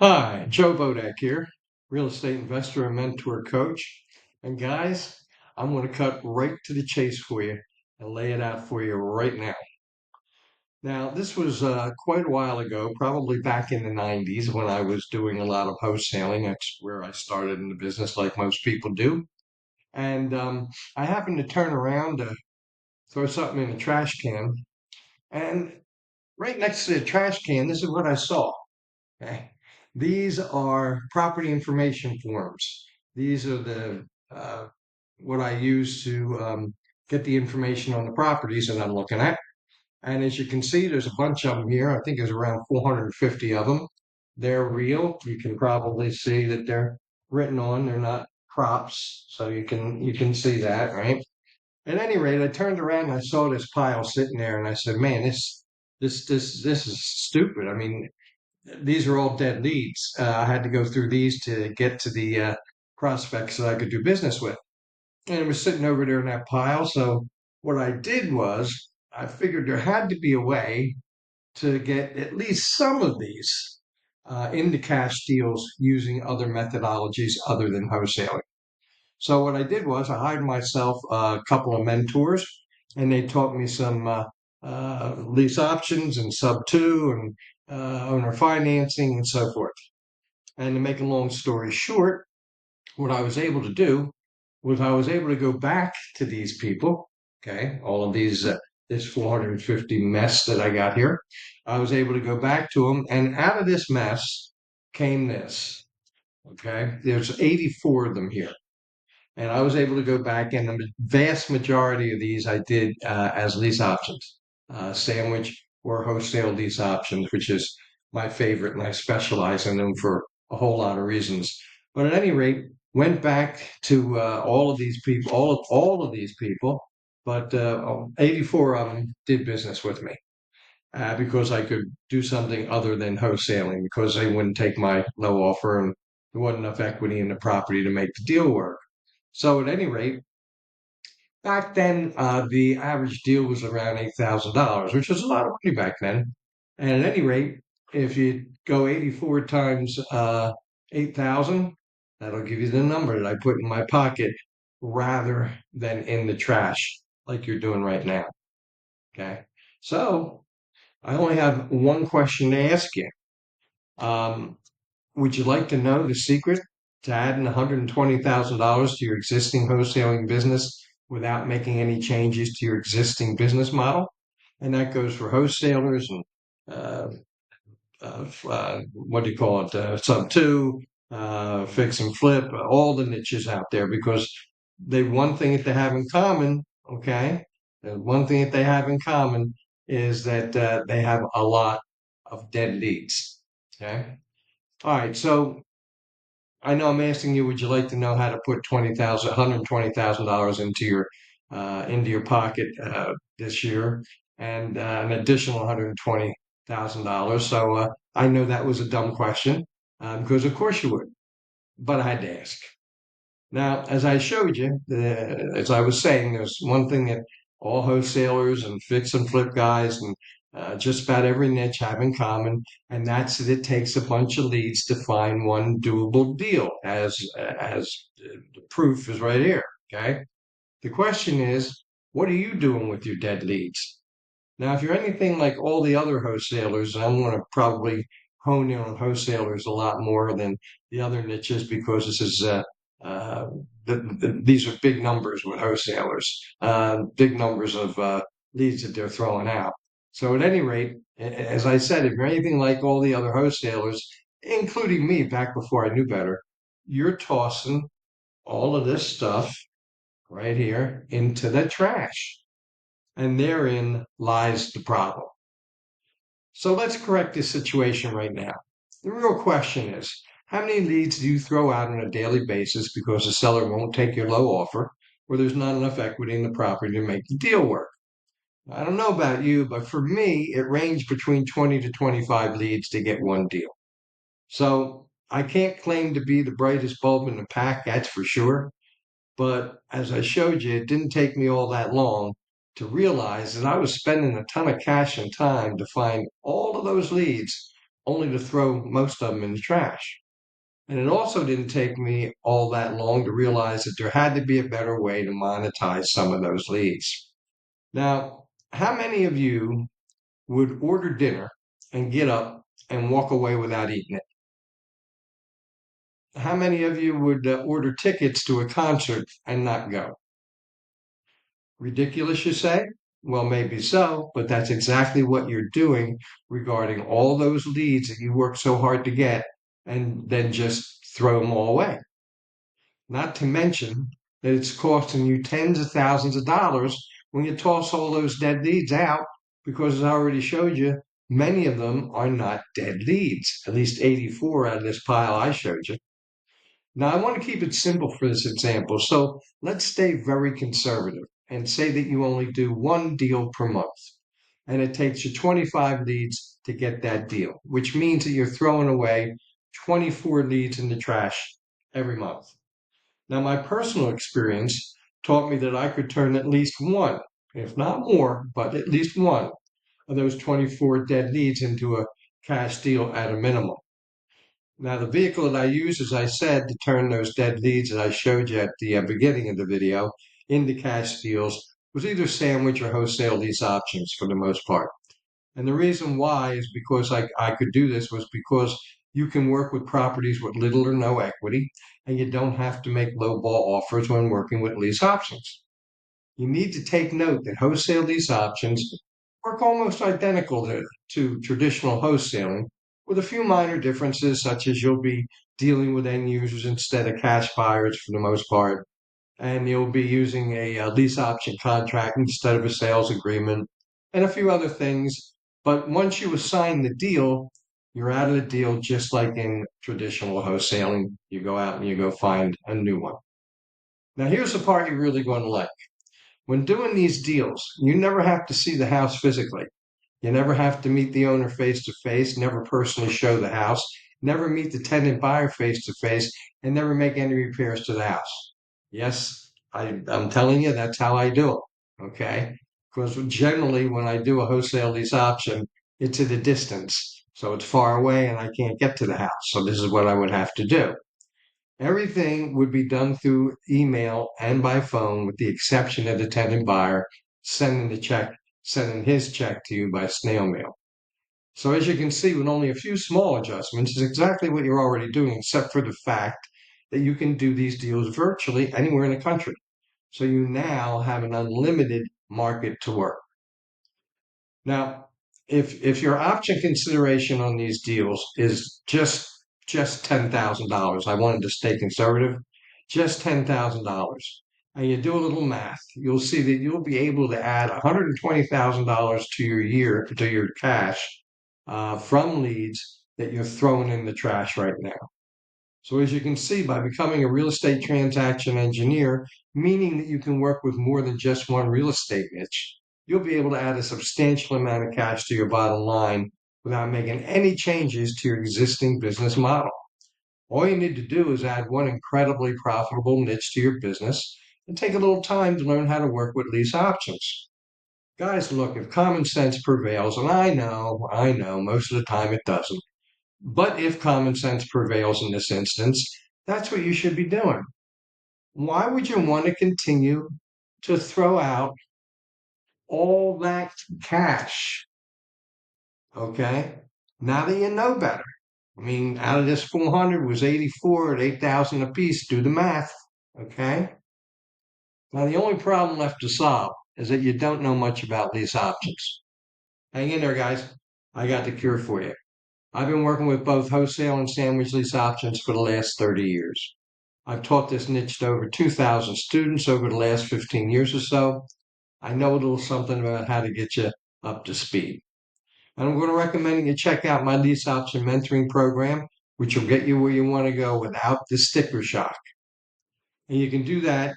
Hi, Joe Bodak here, real estate investor and mentor coach. And guys, I'm going to cut right to the chase for you and lay it out for you right now. Now, this was quite a while ago, probably back in the 90s when I was doing a lot of wholesaling. That's where I started in the business, like most people do. And I happened to turn around to throw something in a trash can. And right next to the trash can, this is what I saw. Okay. These are property information forms. These are the what I use to get the information on the properties that I'm looking at. And as you can see, there's a bunch of them here. I think there's around 450 of them. They're real. You can probably see that they're written on. They're not props, so you can see that, right? At any rate, I turned around and I saw this pile sitting there, and I said, "Man, this is stupid. I mean, these are all dead leads. I had to go through these to get to the prospects that I could do business with. And it was sitting over there in that pile. So what I did was I figured there had to be a way to get at least some of these into cash deals using other methodologies other than wholesaling. So what I did was I hired myself a couple of mentors, and they taught me some lease options and sub two and owner financing and so forth. And to make a long story short, what I was able to do was I was able to go back to these people. Okay, all of these this 450 mess that I got here. I was able to go back to them, and out of this mess came this. Okay, there's 84 of them here. And I was able to go back, and the vast majority of these I did as lease options, sandwich or wholesale lease options, which is my favorite, and I specialize in them for a whole lot of reasons. But at any rate, went back to all of these people, all of these people, but 84 of them did business with me because I could do something other than wholesaling because they wouldn't take my low offer and there wasn't enough equity in the property to make the deal work. So at any rate, back then the average deal was around $8,000, which was a lot of money back then. And at any rate, if you go 84 times 8,000, that'll give you the number that I put in my pocket rather than in the trash like you're doing right now. Okay. So I only have one question to ask you. Um, would you like to know the secret to adding $120,000 to your existing wholesaling business without making any changes to your existing business model? And that goes for wholesalers and uh, what do you call it, sub two, fix and flip, all the niches out there because they one thing that they have in common, okay? One thing that they have in common is that they have a lot of dead leads. Okay. All right. So I know I'm asking you, would you like to know how to put $120,000 into your pocket this year and an additional $120,000? So I know that was a dumb question because of course you would, but I had to ask. Now, as I showed you, as I was saying, there's one thing that all wholesalers and fix and flip guys and just about every niche have in common, and that's that it takes a bunch of leads to find one doable deal, as the proof is right here. Okay. The question is, what are you doing with your dead leads? Now, if you're anything like all the other wholesalers, and I'm going to probably hone in on wholesalers a lot more than the other niches because this is uh, these are big numbers with wholesalers, big numbers of leads that they're throwing out. So at any rate, as I said, if you're anything like all the other wholesalers, including me back before I knew better, you're tossing all of this stuff right here into the trash. And therein lies the problem. So let's correct this situation right now. The real question is, how many leads do you throw out on a daily basis because the seller won't take your low offer or there's not enough equity in the property to make the deal work? I don't know about you, but for me, it ranged between 20 to 25 leads to get one deal. So I can't claim to be the brightest bulb in the pack, that's for sure. But as I showed you, it didn't take me all that long to realize that I was spending a ton of cash and time to find all of those leads only to throw most of them in the trash. And it also didn't take me all that long to realize that there had to be a better way to monetize some of those leads. Now, how many of you would order dinner and get up and walk away without eating it? How many of you would order tickets to a concert and not go? Ridiculous, you say? Well, maybe so, but that's exactly what you're doing regarding all those leads that you work so hard to get and then just throw them all away. Not to mention that it's costing you tens of thousands of dollars when you toss all those dead leads out, because as I already showed you, many of them are not dead leads, at least 84 out of this pile I showed you. Now, I want to keep it simple for this example, so let's stay very conservative and say that you only do one deal per month, and it takes you 25 leads to get that deal, which means that you're throwing away 24 leads in the trash every month. Now, my personal experience taught me that I could turn at least one, if not more, but at least one of those 24 dead leads into a cash deal at a minimum. Now, the vehicle that I use, as I said, to turn those dead leads that I showed you at the beginning of the video into cash deals was either sandwich or wholesale lease options for the most part. And the reason why is because I could do this was because you can work with properties with little or no equity, and you don't have to make low ball offers when working with lease options. You need to take note that wholesale lease options work almost identical to traditional wholesaling, with a few minor differences, such as you'll be dealing with end users instead of cash buyers for the most part, and you'll be using a lease option contract instead of a sales agreement, and a few other things. But once you assign the deal, you're out of the deal just like in traditional wholesaling. You go out and you go find a new one. Now, here's the part you're really going to like. When doing these deals, you never have to see the house physically. You never have to meet the owner face to face, never personally show the house, never meet the tenant buyer face to face, and never make any repairs to the house. Yes, I'm telling you, that's how I do it. Okay? Because generally, when I do a wholesale lease option, it's at a distance. So it's far away and I can't get to the house. So this is what I would have to do. Everything would be done through email and by phone, with the exception of the tenant buyer sending his check to you by snail mail. So as you can see, with only a few small adjustments, is exactly what you're already doing, except for the fact that you can do these deals virtually anywhere in the country. So you now have an unlimited market to work. Now, if your option consideration on these deals is just $10,000, I wanted to stay conservative, just $10,000, and you do a little math, you'll see that you'll be able to add $120,000 to your year to your cash from leads that you're throwing in the trash right now. So as you can see, by becoming a real estate transaction engineer, meaning that you can work with more than just one real estate niche, you'll be able to add a substantial amount of cash to your bottom line without making any changes to your existing business model. All you need to do is add one incredibly profitable niche to your business and take a little time to learn how to work with lease options. Guys, look, if common sense prevails, and I know, most of the time it doesn't, but if common sense prevails in this instance, that's what you should be doing. Why would you want to continue to throw out all that cash? Okay. Now that you know better. I mean, out of this 400 was 84 at 8,000 apiece. Do the math. Okay. Now, the only problem left to solve is that you don't know much about these options. Hang in there, guys. I got the cure for you. I've been working with both wholesale and sandwich lease options for the last 30 years. I've taught this niche to over 2,000 students over the last 15 years or so. I know a little something about how to get you up to speed. And I'm going to recommend you check out my lease option mentoring program, which will get you where you want to go without the sticker shock. And you can do that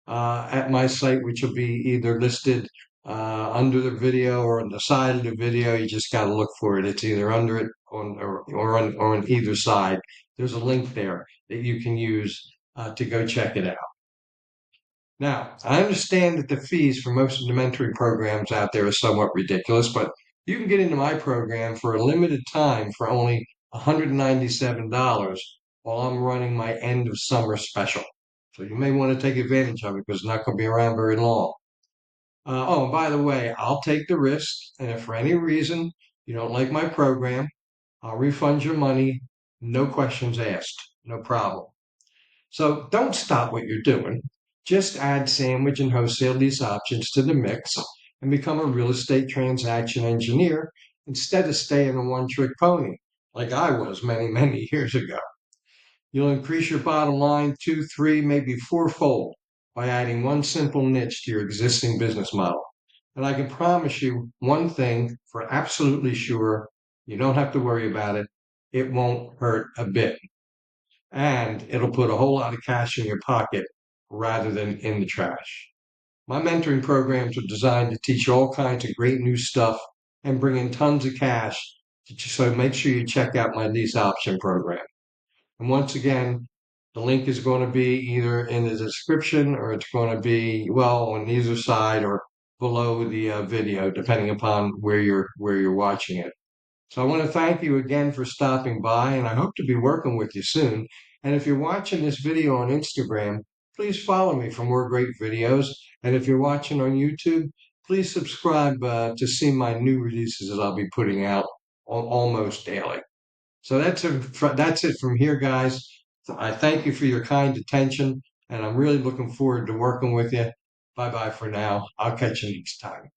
at my site, which will be either listed under the video or on the side of the video. You just got to look for it. It's either under it or on either side. There's a link there that you can use to go check it out. Now, I understand that the fees for most of the mentoring programs out there are somewhat ridiculous, but You can get into my program for a limited time for only $197 while I'm running my end of summer special. So you may want to take advantage of it because it's not going to be around very long. Oh, and by the way, I'll take the risk. And if for any reason you don't like my program, I'll refund your money. No questions asked. No problem. So don't stop what you're doing. Just add sandwich and wholesale lease options to the mix and become a real estate transaction engineer instead of staying a one trick pony like I was many, many years ago. You'll increase your bottom line two, three, maybe fourfold by adding one simple niche to your existing business model. And I can promise you one thing for absolutely sure, you don't have to worry about it. It won't hurt a bit. And it'll put a whole lot of cash in your pocket rather than in the trash. My mentoring programs are designed to teach you all kinds of great new stuff and bring in tons of cash. So make sure you check out my lease option program. And once again, the link is going to be either in the description or it's going to be, well, on either side or below the video, depending upon where you're watching it. So I want to thank you again for stopping by, and I hope to be working with you soon. And if you're watching this video on Instagram, please follow me for more great videos. And if you're watching on YouTube, please subscribe to see my new releases that I'll be putting out almost daily. So that's it from here, guys. I thank you for your kind attention, and I'm really looking forward to working with you. Bye bye for now. I'll catch you next time.